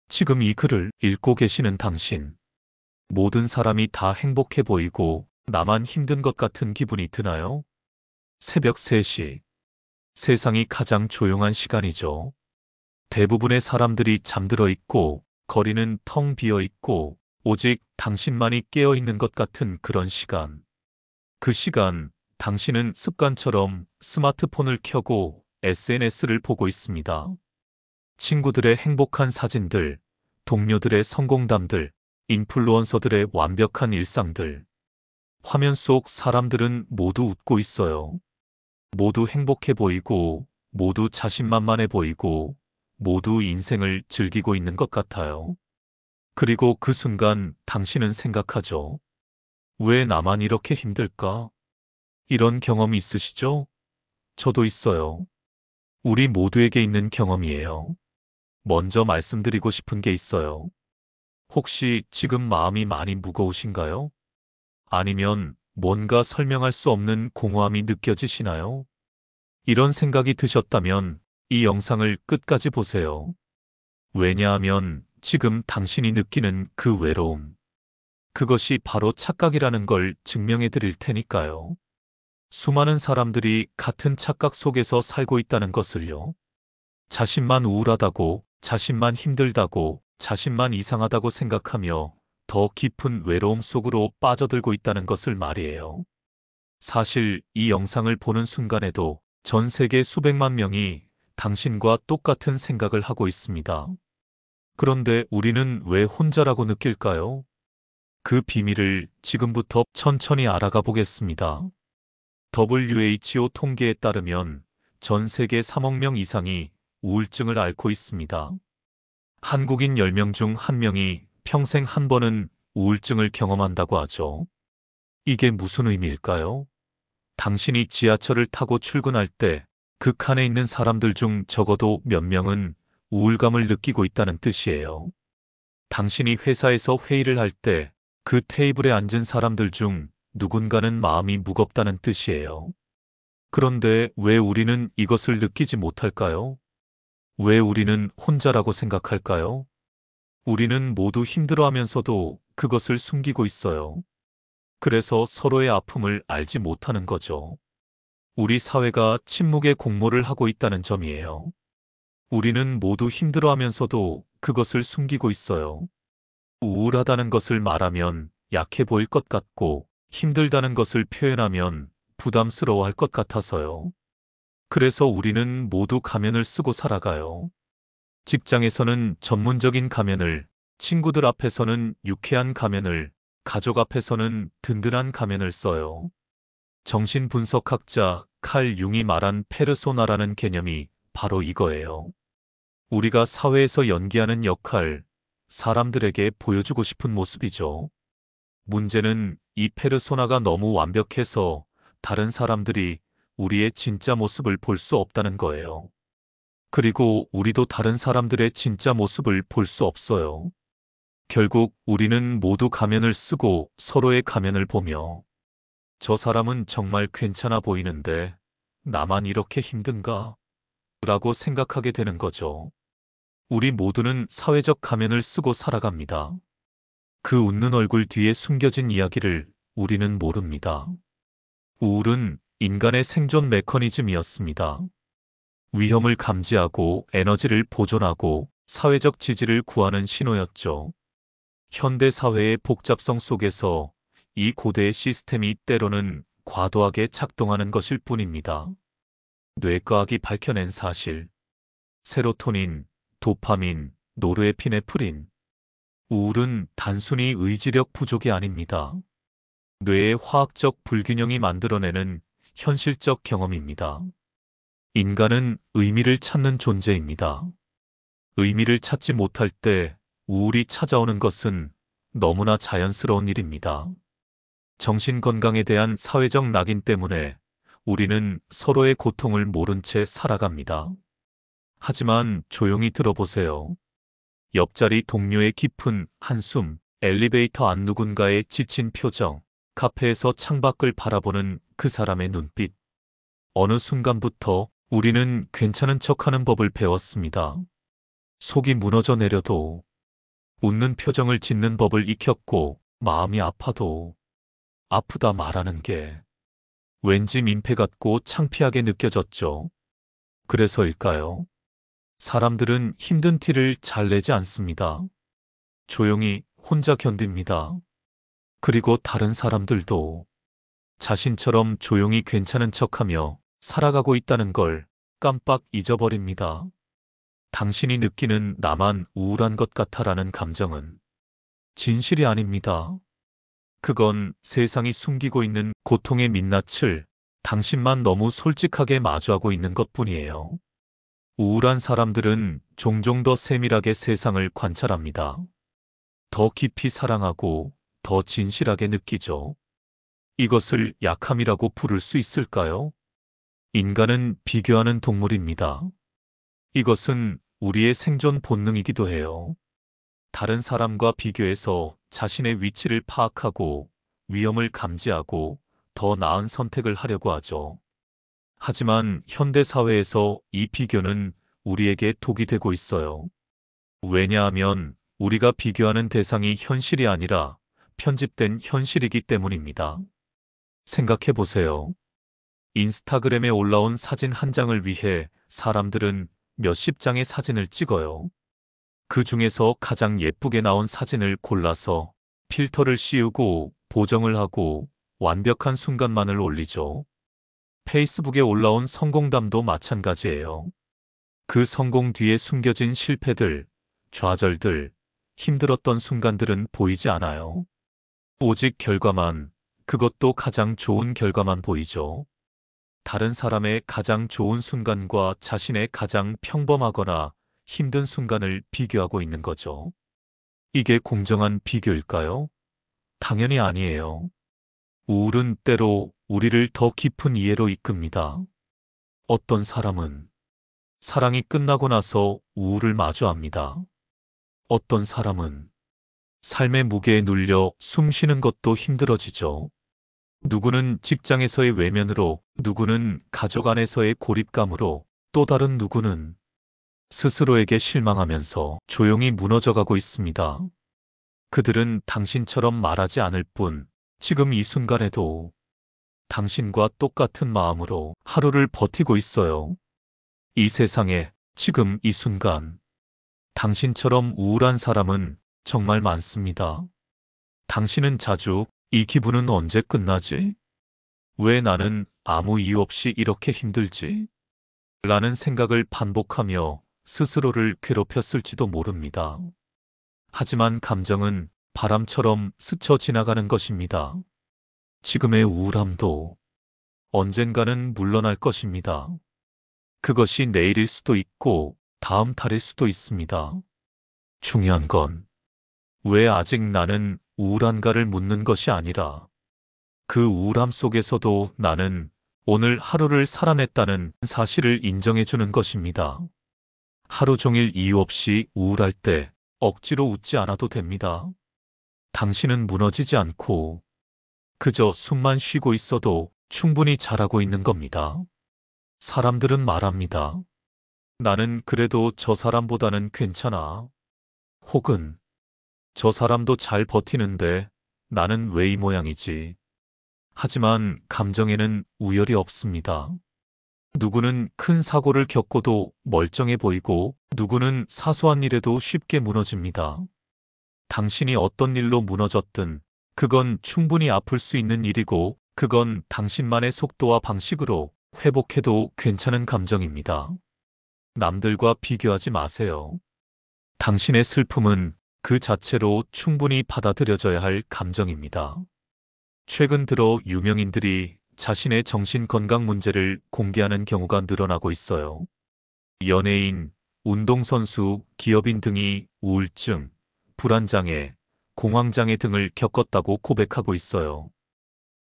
지금 이 글을 읽고 계시는 당신, 모든 사람이 다 행복해 보이고 나만 힘든 것 같은 기분이 드나요? 새벽 3시, 세상이 가장 조용한 시간이죠. 대부분의 사람들이 잠들어 있고, 거리는 텅 비어 있고, 오직 당신만이 깨어 있는 것 같은 그런 시간. 그 시간, 당신은 습관처럼 스마트폰을 켜고 SNS를 보고 있습니다. 친구들의 행복한 사진들, 동료들의 성공담들, 인플루언서들의 완벽한 일상들. 화면 속 사람들은 모두 웃고 있어요. 모두 행복해 보이고, 모두 자신만만해 보이고, 모두 인생을 즐기고 있는 것 같아요. 그리고 그 순간 당신은 생각하죠. 왜 나만 이렇게 힘들까? 이런 경험 있으시죠? 저도 있어요. 우리 모두에게 있는 경험이에요. 먼저 말씀드리고 싶은 게 있어요. 혹시 지금 마음이 많이 무거우신가요? 아니면 뭔가 설명할 수 없는 공허함이 느껴지시나요? 이런 생각이 드셨다면 이 영상을 끝까지 보세요. 왜냐하면 지금 당신이 느끼는 그 외로움, 그것이 바로 착각이라는 걸 증명해 드릴 테니까요. 수많은 사람들이 같은 착각 속에서 살고 있다는 것을요. 자신만 우울하다고, 자신만 힘들다고, 자신만 이상하다고 생각하며 더 깊은 외로움 속으로 빠져들고 있다는 것을 말이에요. 사실 이 영상을 보는 순간에도 전 세계 수백만 명이 당신과 똑같은 생각을 하고 있습니다. 그런데 우리는 왜 혼자라고 느낄까요? 그 비밀을 지금부터 천천히 알아가 보겠습니다. WHO 통계에 따르면 전 세계 3억 명 이상이 우울증을 앓고 있습니다. 한국인 10명 중 1명이 평생 한 번은 우울증을 경험한다고 하죠. 이게 무슨 의미일까요? 당신이 지하철을 타고 출근할 때 그 칸에 있는 사람들 중 적어도 몇 명은 우울감을 느끼고 있다는 뜻이에요. 당신이 회사에서 회의를 할 때 그 테이블에 앉은 사람들 중 누군가는 마음이 무겁다는 뜻이에요. 그런데 왜 우리는 이것을 느끼지 못할까요? 왜 우리는 혼자라고 생각할까요? 우리는 모두 힘들어하면서도 그것을 숨기고 있어요. 그래서 서로의 아픔을 알지 못하는 거죠. 우리 사회가 침묵의 공모를 하고 있다는 점이에요. 우리는 모두 힘들어하면서도 그것을 숨기고 있어요. 우울하다는 것을 말하면 약해 보일 것 같고, 힘들다는 것을 표현하면 부담스러워할 것 같아서요. 그래서 우리는 모두 가면을 쓰고 살아가요. 직장에서는 전문적인 가면을, 친구들 앞에서는 유쾌한 가면을, 가족 앞에서는 든든한 가면을 써요. 정신분석학자 칼 융이 말한 페르소나라는 개념이 바로 이거예요. 우리가 사회에서 연기하는 역할, 사람들에게 보여주고 싶은 모습이죠. 문제는 이 페르소나가 너무 완벽해서 다른 사람들이 우리의 진짜 모습을 볼 수 없다는 거예요. 그리고 우리도 다른 사람들의 진짜 모습을 볼 수 없어요. 결국 우리는 모두 가면을 쓰고 서로의 가면을 보며 저 사람은 정말 괜찮아 보이는데 나만 이렇게 힘든가? 라고 생각하게 되는 거죠. 우리 모두는 사회적 가면을 쓰고 살아갑니다. 그 웃는 얼굴 뒤에 숨겨진 이야기를 우리는 모릅니다. 우울은 인간의 생존 메커니즘이었습니다. 위험을 감지하고 에너지를 보존하고 사회적 지지를 구하는 신호였죠. 현대 사회의 복잡성 속에서 이 고대의 시스템이 때로는 과도하게 작동하는 것일 뿐입니다. 뇌과학이 밝혀낸 사실. 세로토닌, 도파민, 노르에피네프린. 우울은 단순히 의지력 부족이 아닙니다. 뇌의 화학적 불균형이 만들어내는 현실적 경험입니다. 인간은 의미를 찾는 존재입니다. 의미를 찾지 못할 때 우울이 찾아오는 것은 너무나 자연스러운 일입니다. 정신건강에 대한 사회적 낙인 때문에 우리는 서로의 고통을 모른 채 살아갑니다. 하지만 조용히 들어보세요. 옆자리 동료의 깊은 한숨, 엘리베이터 안 누군가의 지친 표정, 카페에서 창밖을 바라보는 그 사람의 눈빛. 어느 순간부터 우리는 괜찮은 척하는 법을 배웠습니다. 속이 무너져 내려도, 웃는 표정을 짓는 법을 익혔고 마음이 아파도 아프다 말하는 게 왠지 민폐 같고 창피하게 느껴졌죠. 그래서일까요? 사람들은 힘든 티를 잘 내지 않습니다. 조용히 혼자 견딥니다. 그리고 다른 사람들도 자신처럼 조용히 괜찮은 척하며 살아가고 있다는 걸 깜빡 잊어버립니다. 당신이 느끼는 나만 우울한 것 같아라는 감정은 진실이 아닙니다. 그건 세상이 숨기고 있는 고통의 민낯을 당신만 너무 솔직하게 마주하고 있는 것뿐이에요. 우울한 사람들은 종종 더 세밀하게 세상을 관찰합니다. 더 깊이 사랑하고 더 진실하게 느끼죠. 이것을 약함이라고 부를 수 있을까요? 인간은 비교하는 동물입니다. 이것은 우리의 생존 본능이기도 해요. 다른 사람과 비교해서 자신의 위치를 파악하고 위험을 감지하고 더 나은 선택을 하려고 하죠. 하지만 현대 사회에서 이 비교는 우리에게 독이 되고 있어요. 왜냐하면 우리가 비교하는 대상이 현실이 아니라 편집된 현실이기 때문입니다. 생각해 보세요. 인스타그램에 올라온 사진 한 장을 위해 사람들은 몇십 장의 사진을 찍어요. 그 중에서 가장 예쁘게 나온 사진을 골라서 필터를 씌우고 보정을 하고 완벽한 순간만을 올리죠. 페이스북에 올라온 성공담도 마찬가지예요. 그 성공 뒤에 숨겨진 실패들, 좌절들, 힘들었던 순간들은 보이지 않아요. 오직 결과만, 그것도 가장 좋은 결과만 보이죠. 다른 사람의 가장 좋은 순간과 자신의 가장 평범하거나 힘든 순간을 비교하고 있는 거죠. 이게 공정한 비교일까요? 당연히 아니에요. 우울은 때로 우리를 더 깊은 이해로 이끕니다. 어떤 사람은 사랑이 끝나고 나서 우울을 마주합니다. 어떤 사람은 삶의 무게에 눌려 숨 쉬는 것도 힘들어지죠. 누구는 직장에서의 외면으로, 누구는 가족 안에서의 고립감으로, 또 다른 누구는 스스로에게 실망하면서 조용히 무너져가고 있습니다. 그들은 당신처럼 말하지 않을 뿐, 지금 이 순간에도 당신과 똑같은 마음으로 하루를 버티고 있어요. 이 세상에 지금 이 순간 당신처럼 우울한 사람은 정말 많습니다. 당신은 자주 이 기분은 언제 끝나지? 왜 나는 아무 이유 없이 이렇게 힘들지? 라는 생각을 반복하며 스스로를 괴롭혔을지도 모릅니다. 하지만 감정은 바람처럼 스쳐 지나가는 것입니다. 지금의 우울함도 언젠가는 물러날 것입니다. 그것이 내일일 수도 있고 다음 달일 수도 있습니다. 중요한 건 왜 아직 나는 우울한가를 묻는 것이 아니라 그 우울함 속에서도 나는 오늘 하루를 살아냈다는 사실을 인정해 주는 것입니다. 하루 종일 이유 없이 우울할 때 억지로 웃지 않아도 됩니다. 당신은 무너지지 않고 그저 숨만 쉬고 있어도 충분히 잘하고 있는 겁니다. 사람들은 말합니다. 나는 그래도 저 사람보다는 괜찮아. 혹은 저 사람도 잘 버티는데 나는 왜 이 모양이지. 하지만 감정에는 우열이 없습니다. 누구는 큰 사고를 겪고도 멀쩡해 보이고 누구는 사소한 일에도 쉽게 무너집니다. 당신이 어떤 일로 무너졌든 그건 충분히 아플 수 있는 일이고 그건 당신만의 속도와 방식으로 회복해도 괜찮은 감정입니다. 남들과 비교하지 마세요. 당신의 슬픔은 그 자체로 충분히 받아들여져야 할 감정입니다. 최근 들어 유명인들이 자신의 정신건강 문제를 공개하는 경우가 늘어나고 있어요. 연예인, 운동선수, 기업인 등이 우울증, 불안장애, 공황장애 등을 겪었다고 고백하고 있어요.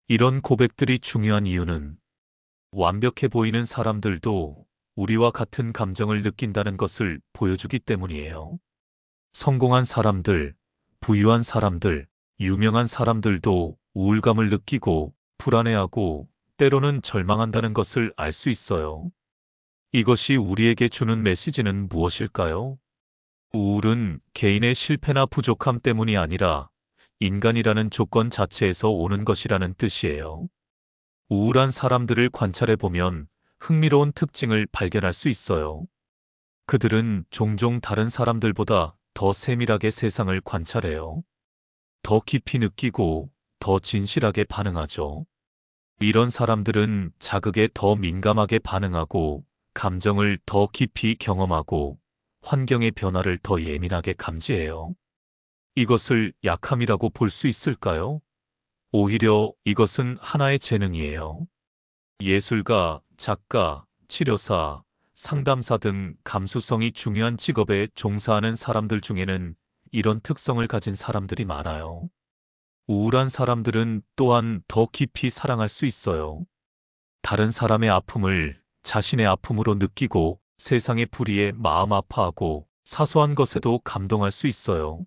이런 고백들이 중요한 이유는 완벽해 보이는 사람들도 우리와 같은 감정을 느낀다는 것을 보여주기 때문이에요. 성공한 사람들, 부유한 사람들, 유명한 사람들도 우울감을 느끼고 불안해하고 때로는 절망한다는 것을 알 수 있어요. 이것이 우리에게 주는 메시지는 무엇일까요? 우울은 개인의 실패나 부족함 때문이 아니라 인간이라는 조건 자체에서 오는 것이라는 뜻이에요. 우울한 사람들을 관찰해 보면 흥미로운 특징을 발견할 수 있어요. 그들은 종종 다른 사람들보다 더 세밀하게 세상을 관찰해요. 더 깊이 느끼고 더 진실하게 반응하죠. 이런 사람들은 자극에 더 민감하게 반응하고 감정을 더 깊이 경험하고 환경의 변화를 더 예민하게 감지해요. 이것을 약함이라고 볼 수 있을까요? 오히려 이것은 하나의 재능이에요. 예술가, 작가, 치료사, 상담사 등 감수성이 중요한 직업에 종사하는 사람들 중에는 이런 특성을 가진 사람들이 많아요. 우울한 사람들은 또한 더 깊이 사랑할 수 있어요. 다른 사람의 아픔을 자신의 아픔으로 느끼고 세상의 불의에 마음 아파하고 사소한 것에도 감동할 수 있어요.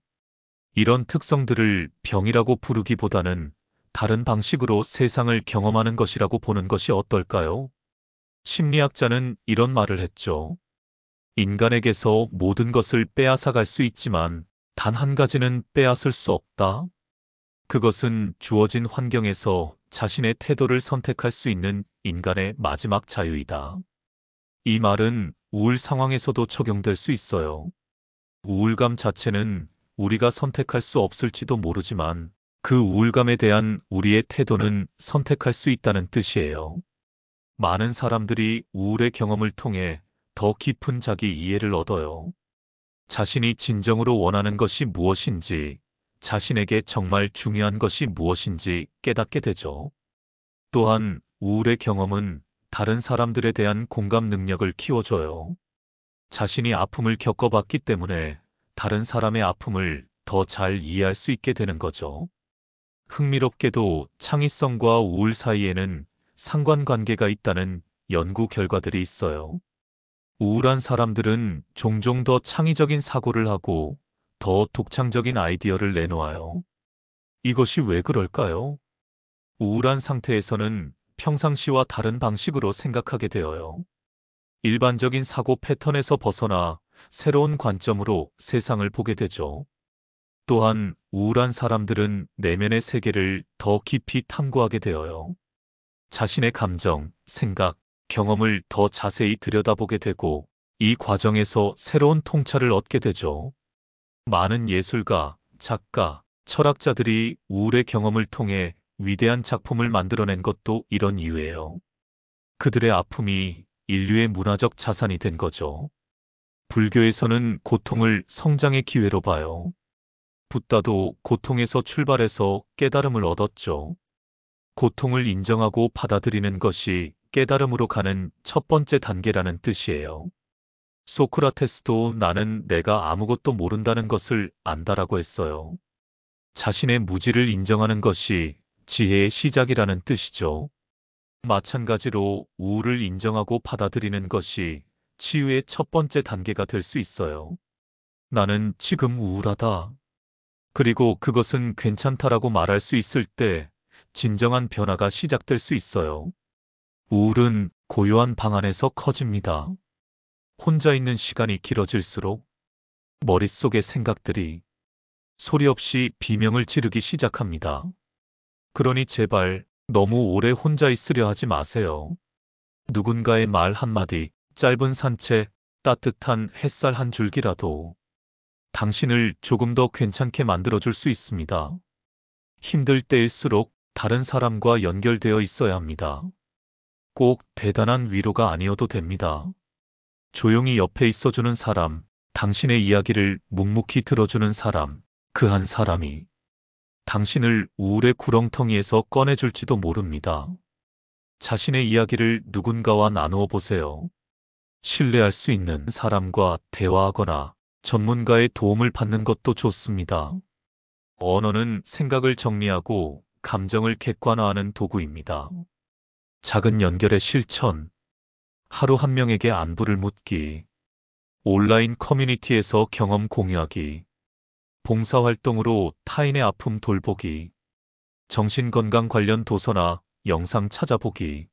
이런 특성들을 병이라고 부르기보다는 다른 방식으로 세상을 경험하는 것이라고 보는 것이 어떨까요? 심리학자는 이런 말을 했죠. 인간에게서 모든 것을 빼앗아갈 수 있지만 단 한 가지는 빼앗을 수 없다. 그것은 주어진 환경에서 자신의 태도를 선택할 수 있는 인간의 마지막 자유이다. 이 말은 우울 상황에서도 적용될 수 있어요. 우울감 자체는 우리가 선택할 수 없을지도 모르지만 그 우울감에 대한 우리의 태도는 선택할 수 있다는 뜻이에요. 많은 사람들이 우울의 경험을 통해 더 깊은 자기 이해를 얻어요. 자신이 진정으로 원하는 것이 무엇인지, 자신에게 정말 중요한 것이 무엇인지 깨닫게 되죠. 또한 우울의 경험은 다른 사람들에 대한 공감 능력을 키워줘요. 자신이 아픔을 겪어봤기 때문에 다른 사람의 아픔을 더 잘 이해할 수 있게 되는 거죠. 흥미롭게도 창의성과 우울 사이에는 상관관계가 있다는 연구 결과들이 있어요. 우울한 사람들은 종종 더 창의적인 사고를 하고 더 독창적인 아이디어를 내놓아요. 이것이 왜 그럴까요? 우울한 상태에서는 평상시와 다른 방식으로 생각하게 되어요. 일반적인 사고 패턴에서 벗어나 새로운 관점으로 세상을 보게 되죠. 또한 우울한 사람들은 내면의 세계를 더 깊이 탐구하게 되어요. 자신의 감정, 생각, 경험을 더 자세히 들여다보게 되고 이 과정에서 새로운 통찰을 얻게 되죠. 많은 예술가, 작가, 철학자들이 우울의 경험을 통해 위대한 작품을 만들어낸 것도 이런 이유예요. 그들의 아픔이 인류의 문화적 자산이 된 거죠. 불교에서는 고통을 성장의 기회로 봐요. 붓다도 고통에서 출발해서 깨달음을 얻었죠. 고통을 인정하고 받아들이는 것이 깨달음으로 가는 첫 번째 단계라는 뜻이에요. 소크라테스도 나는 내가 아무것도 모른다는 것을 안다라고 했어요. 자신의 무지를 인정하는 것이 지혜의 시작이라는 뜻이죠. 마찬가지로 우울을 인정하고 받아들이는 것이 치유의 첫 번째 단계가 될 수 있어요. 나는 지금 우울하다. 그리고 그것은 괜찮다라고 말할 수 있을 때 진정한 변화가 시작될 수 있어요. 우울은 고요한 방 안에서 커집니다. 혼자 있는 시간이 길어질수록 머릿속의 생각들이 소리 없이 비명을 지르기 시작합니다. 그러니 제발 너무 오래 혼자 있으려 하지 마세요. 누군가의 말 한마디, 짧은 산책, 따뜻한 햇살 한 줄기라도 당신을 조금 더 괜찮게 만들어줄 수 있습니다. 힘들 때일수록 다른 사람과 연결되어 있어야 합니다. 꼭 대단한 위로가 아니어도 됩니다. 조용히 옆에 있어주는 사람, 당신의 이야기를 묵묵히 들어주는 사람, 그 한 사람이 당신을 우울의 구렁텅이에서 꺼내줄지도 모릅니다. 자신의 이야기를 누군가와 나누어 보세요. 신뢰할 수 있는 사람과 대화하거나 전문가의 도움을 받는 것도 좋습니다. 언어는 생각을 정리하고 감정을 객관화하는 도구입니다. 작은 연결의 실천, 하루 한 명에게 안부를 묻기, 온라인 커뮤니티에서 경험 공유하기, 봉사활동으로 타인의 아픔 돌보기, 정신건강 관련 도서나 영상 찾아보기.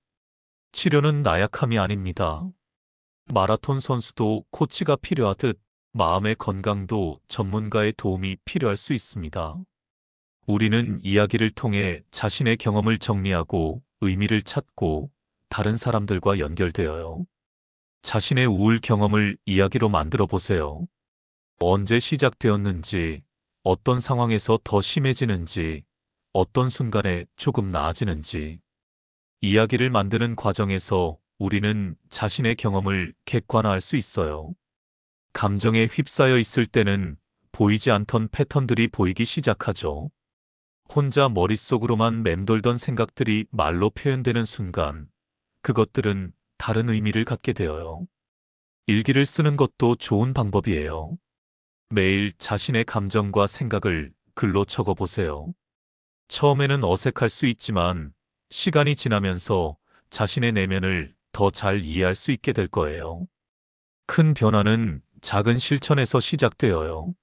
치료는 나약함이 아닙니다. 마라톤 선수도 코치가 필요하듯 마음의 건강도 전문가의 도움이 필요할 수 있습니다. 우리는 이야기를 통해 자신의 경험을 정리하고 의미를 찾고 다른 사람들과 연결되어요. 자신의 우울 경험을 이야기로 만들어 보세요. 언제 시작되었는지, 어떤 상황에서 더 심해지는지, 어떤 순간에 조금 나아지는지. 이야기를 만드는 과정에서 우리는 자신의 경험을 객관화할 수 있어요. 감정에 휩싸여 있을 때는 보이지 않던 패턴들이 보이기 시작하죠. 혼자 머릿속으로만 맴돌던 생각들이 말로 표현되는 순간, 그것들은 다른 의미를 갖게 되어요. 일기를 쓰는 것도 좋은 방법이에요. 매일 자신의 감정과 생각을 글로 적어 보세요. 처음에는 어색할 수 있지만 시간이 지나면서 자신의 내면을 더 잘 이해할 수 있게 될 거예요. 큰 변화는 작은 실천에서 시작되어요.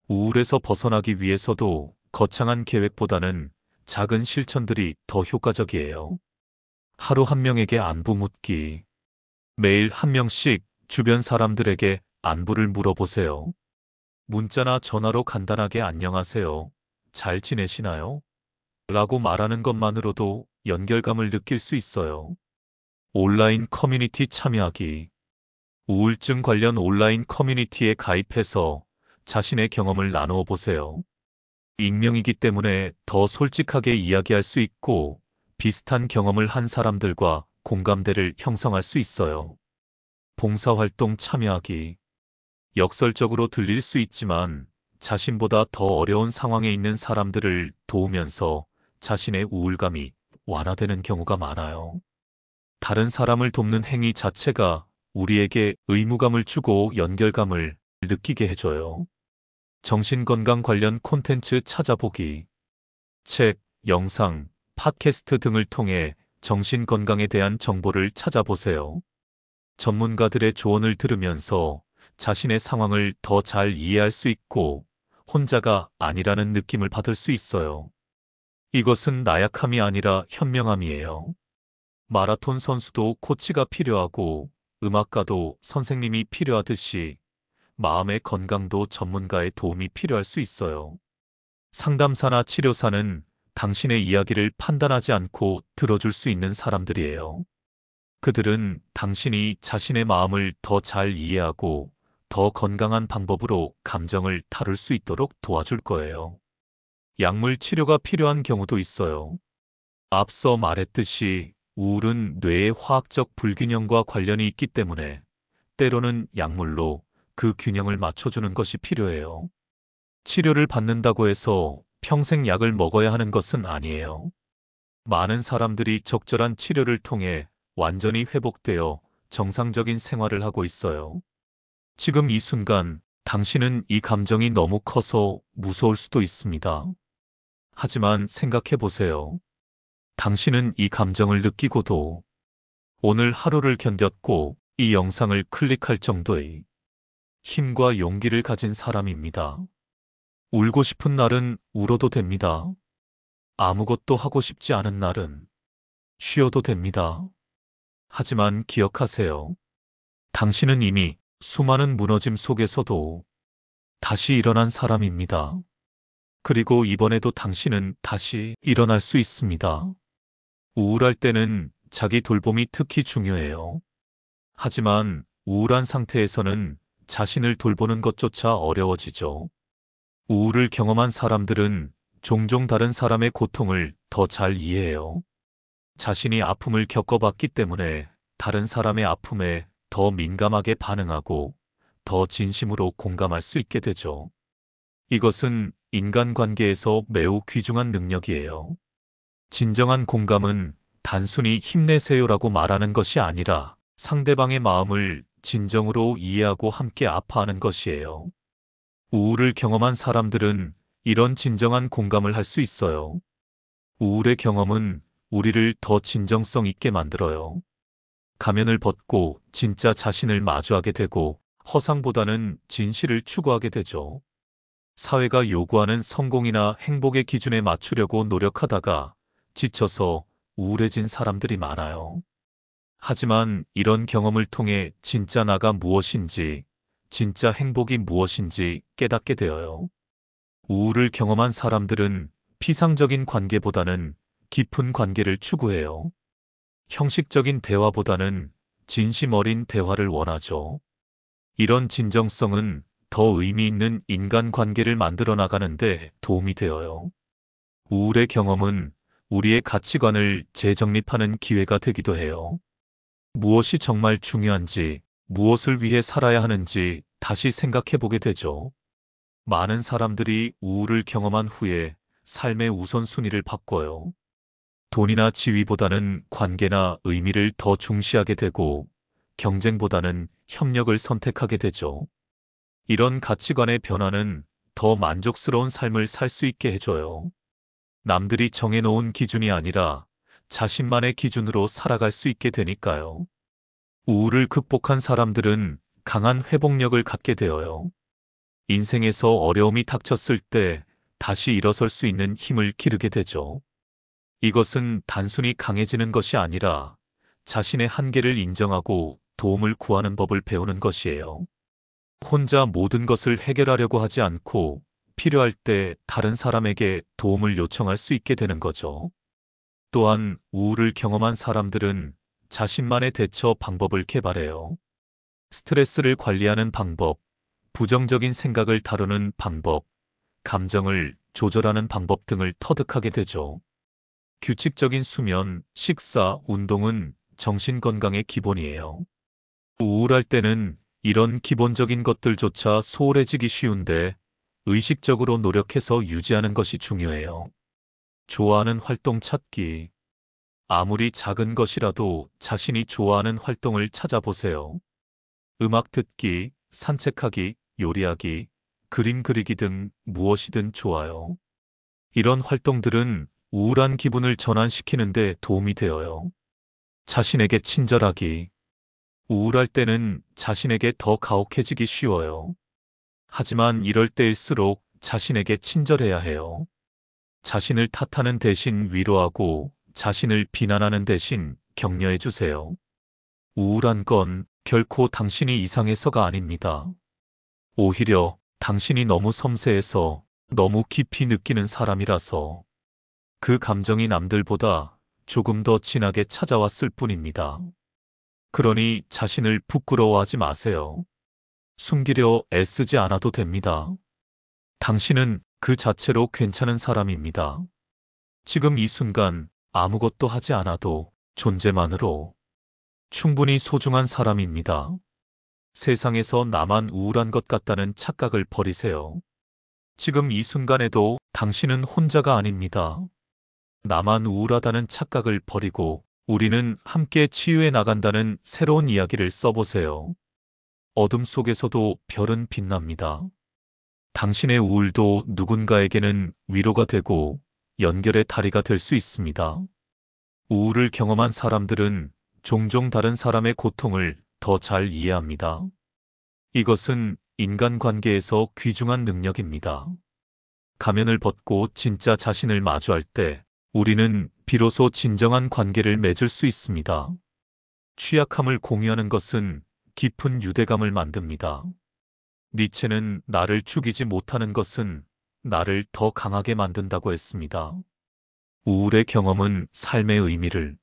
우울에서 벗어나기 위해서도 거창한 계획보다는 작은 실천들이 더 효과적이에요. 하루 한 명에게 안부 묻기. 매일 한 명씩 주변 사람들에게 안부를 물어보세요. 문자나 전화로 간단하게 안녕하세요. 잘 지내시나요? 라고 말하는 것만으로도 연결감을 느낄 수 있어요. 온라인 커뮤니티 참여하기. 우울증 관련 온라인 커뮤니티에 가입해서 자신의 경험을 나누어 보세요. 익명이기 때문에 더 솔직하게 이야기할 수 있고 비슷한 경험을 한 사람들과 공감대를 형성할 수 있어요. 봉사활동 참여하기. 역설적으로 들릴 수 있지만 자신보다 더 어려운 상황에 있는 사람들을 도우면서 자신의 우울감이 완화되는 경우가 많아요. 다른 사람을 돕는 행위 자체가 우리에게 의무감을 주고 연결감을 느끼게 해줘요. 정신건강 관련 콘텐츠 찾아보기. 책, 영상, 팟캐스트 등을 통해 정신건강에 대한 정보를 찾아보세요. 전문가들의 조언을 들으면서 자신의 상황을 더 잘 이해할 수 있고 혼자가 아니라는 느낌을 받을 수 있어요. 이것은 나약함이 아니라 현명함이에요. 마라톤 선수도 코치가 필요하고 음악가도 선생님이 필요하듯이 마음의 건강도 전문가의 도움이 필요할 수 있어요. 상담사나 치료사는 당신의 이야기를 판단하지 않고 들어줄 수 있는 사람들이에요. 그들은 당신이 자신의 마음을 더 잘 이해하고 더 건강한 방법으로 감정을 다룰 수 있도록 도와줄 거예요. 약물 치료가 필요한 경우도 있어요. 앞서 말했듯이 우울은 뇌의 화학적 불균형과 관련이 있기 때문에 때로는 약물로 그 균형을 맞춰주는 것이 필요해요. 치료를 받는다고 해서 평생 약을 먹어야 하는 것은 아니에요. 많은 사람들이 적절한 치료를 통해 완전히 회복되어 정상적인 생활을 하고 있어요. 지금 이 순간 당신은 이 감정이 너무 커서 무서울 수도 있습니다. 하지만 생각해 보세요. 당신은 이 감정을 느끼고도 오늘 하루를 견뎠고 이 영상을 클릭할 정도의 힘과 용기를 가진 사람입니다. 울고 싶은 날은 울어도 됩니다. 아무것도 하고 싶지 않은 날은 쉬어도 됩니다. 하지만 기억하세요. 당신은 이미 수많은 무너짐 속에서도 다시 일어난 사람입니다. 그리고 이번에도 당신은 다시 일어날 수 있습니다. 우울할 때는 자기 돌봄이 특히 중요해요. 하지만 우울한 상태에서는 자신을 돌보는 것조차 어려워지죠. 우울을 경험한 사람들은 종종 다른 사람의 고통을 더 잘 이해해요. 자신이 아픔을 겪어봤기 때문에 다른 사람의 아픔에 더 민감하게 반응하고 더 진심으로 공감할 수 있게 되죠. 이것은 인간관계에서 매우 귀중한 능력이에요. 진정한 공감은 단순히 힘내세요라고 말하는 것이 아니라 상대방의 마음을 진정으로 이해하고 함께 아파하는 것이에요. 우울을 경험한 사람들은 이런 진정한 공감을 할 수 있어요. 우울의 경험은 우리를 더 진정성 있게 만들어요. 가면을 벗고 진짜 자신을 마주하게 되고 허상보다는 진실을 추구하게 되죠. 사회가 요구하는 성공이나 행복의 기준에 맞추려고 노력하다가 지쳐서 우울해진 사람들이 많아요. 하지만 이런 경험을 통해 진짜 나가 무엇인지, 진짜 행복이 무엇인지 깨닫게 되어요. 우울을 경험한 사람들은 피상적인 관계보다는 깊은 관계를 추구해요. 형식적인 대화보다는 진심 어린 대화를 원하죠. 이런 진정성은 더 의미 있는 인간관계를 만들어 나가는데 도움이 되어요. 우울의 경험은 우리의 가치관을 재정립하는 기회가 되기도 해요. 무엇이 정말 중요한지, 무엇을 위해 살아야 하는지 다시 생각해 보게 되죠. 많은 사람들이 우울을 경험한 후에 삶의 우선순위를 바꿔요. 돈이나 지위보다는 관계나 의미를 더 중시하게 되고, 경쟁보다는 협력을 선택하게 되죠. 이런 가치관의 변화는 더 만족스러운 삶을 살 수 있게 해줘요. 남들이 정해놓은 기준이 아니라 자신만의 기준으로 살아갈 수 있게 되니까요. 우울을 극복한 사람들은 강한 회복력을 갖게 되어요. 인생에서 어려움이 닥쳤을 때 다시 일어설 수 있는 힘을 기르게 되죠. 이것은 단순히 강해지는 것이 아니라 자신의 한계를 인정하고 도움을 구하는 법을 배우는 것이에요. 혼자 모든 것을 해결하려고 하지 않고 필요할 때 다른 사람에게 도움을 요청할 수 있게 되는 거죠. 또한 우울을 경험한 사람들은 자신만의 대처 방법을 개발해요. 스트레스를 관리하는 방법, 부정적인 생각을 다루는 방법, 감정을 조절하는 방법 등을 터득하게 되죠. 규칙적인 수면, 식사, 운동은 정신 건강의 기본이에요. 우울할 때는 이런 기본적인 것들조차 소홀해지기 쉬운데 의식적으로 노력해서 유지하는 것이 중요해요. 좋아하는 활동 찾기. 아무리 작은 것이라도 자신이 좋아하는 활동을 찾아보세요. 음악 듣기, 산책하기, 요리하기, 그림 그리기 등 무엇이든 좋아요. 이런 활동들은 우울한 기분을 전환시키는 데 도움이 되어요. 자신에게 친절하기. 우울할 때는 자신에게 더 가혹해지기 쉬워요. 하지만 이럴 때일수록 자신에게 친절해야 해요. 자신을 탓하는 대신 위로하고 자신을 비난하는 대신 격려해 주세요. 우울한 건 결코 당신이 이상해서가 아닙니다. 오히려 당신이 너무 섬세해서 너무 깊이 느끼는 사람이라서 그 감정이 남들보다 조금 더 진하게 찾아왔을 뿐입니다. 그러니 자신을 부끄러워하지 마세요. 숨기려 애쓰지 않아도 됩니다. 당신은 그 자체로 괜찮은 사람입니다. 지금 이 순간 아무것도 하지 않아도 존재만으로 충분히 소중한 사람입니다. 세상에서 나만 우울한 것 같다는 착각을 버리세요. 지금 이 순간에도 당신은 혼자가 아닙니다. 나만 우울하다는 착각을 버리고 우리는 함께 치유해 나간다는 새로운 이야기를 써보세요. 어둠 속에서도 별은 빛납니다. 당신의 우울도 누군가에게는 위로가 되고 연결의 다리가 될 수 있습니다. 우울을 경험한 사람들은 종종 다른 사람의 고통을 더 잘 이해합니다. 이것은 인간관계에서 귀중한 능력입니다. 가면을 벗고 진짜 자신을 마주할 때 우리는 비로소 진정한 관계를 맺을 수 있습니다. 취약함을 공유하는 것은 깊은 유대감을 만듭니다. 니체는 나를 죽이지 못하는 것은 나를 더 강하게 만든다고 했습니다. 우울의 경험은 삶의 의미를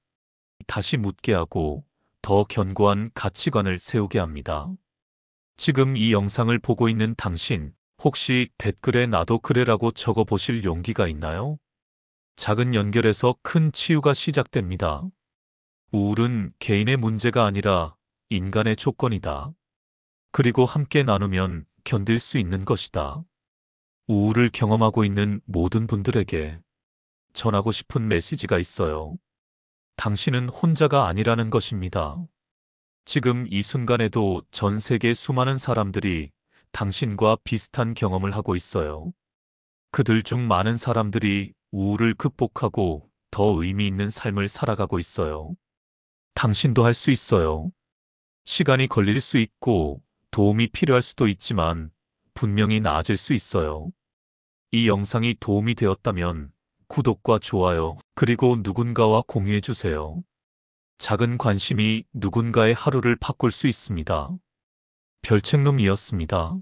다시 묻게 하고 더 견고한 가치관을 세우게 합니다. 지금 이 영상을 보고 있는 당신, 혹시 댓글에 나도 그래라고 적어보실 용기가 있나요? 작은 연결에서 큰 치유가 시작됩니다. 우울은 개인의 문제가 아니라 인간의 조건이다. 그리고 함께 나누면 견딜 수 있는 것이다. 우울을 경험하고 있는 모든 분들에게 전하고 싶은 메시지가 있어요. 당신은 혼자가 아니라는 것입니다. 지금 이 순간에도 전 세계 수많은 사람들이 당신과 비슷한 경험을 하고 있어요. 그들 중 많은 사람들이 우울을 극복하고 더 의미 있는 삶을 살아가고 있어요. 당신도 할 수 있어요. 시간이 걸릴 수 있고 도움이 필요할 수도 있지만 분명히 나아질 수 있어요. 이 영상이 도움이 되었다면 구독과 좋아요, 그리고 누군가와 공유해 주세요. 작은 관심이 누군가의 하루를 바꿀 수 있습니다. 별책룸이었습니다.